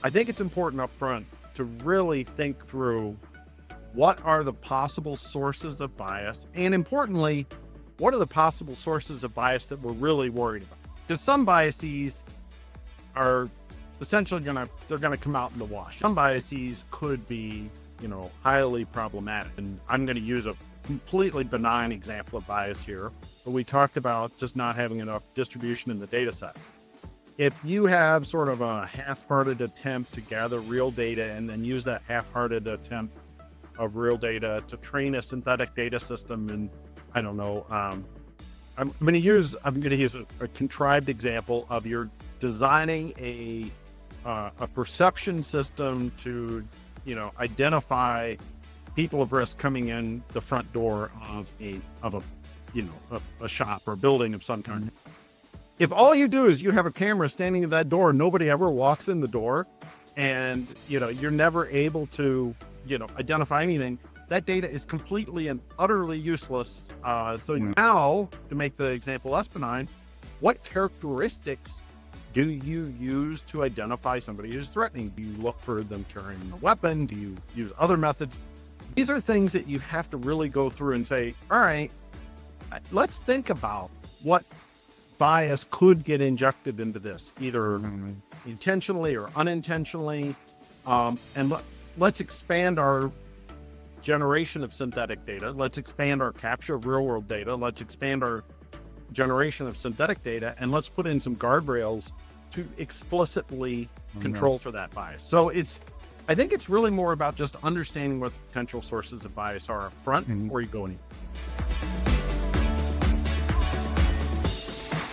I think it's important up front to really think through what are the possible sources of bias, and importantly, what are the possible sources of bias that we're really worried about? Because some biases are essentially they're gonna come out in the wash. Some biases could be, highly problematic. And I'm gonna use a completely benign example of bias here, but we talked about just not having enough distribution in the data set. If you have sort of a half-hearted attempt to gather real data and then use that half-hearted attempt of real data to train a synthetic data system, and I don't know, I'm going to use a contrived example of you're designing a perception system to, identify people of risk coming in the front door of a shop or building of some kind. If all you do is you have a camera standing at that door, nobody ever walks in the door, and you're never able to identify anything, that data is completely and utterly useless. So now, to make the example less benign, what characteristics do you use to identify somebody who's threatening? Do you look for them carrying a weapon? Do you use other methods? These are things that you have to really go through and say, all right, let's think about what bias could get injected into this, either intentionally or unintentionally. And let's expand our generation of synthetic data. Let's expand our capture of real world data. Let's expand our generation of synthetic data, and let's put in some guardrails to explicitly control for that bias. So I think it's really more about just understanding what the potential sources of bias are up front before you go any.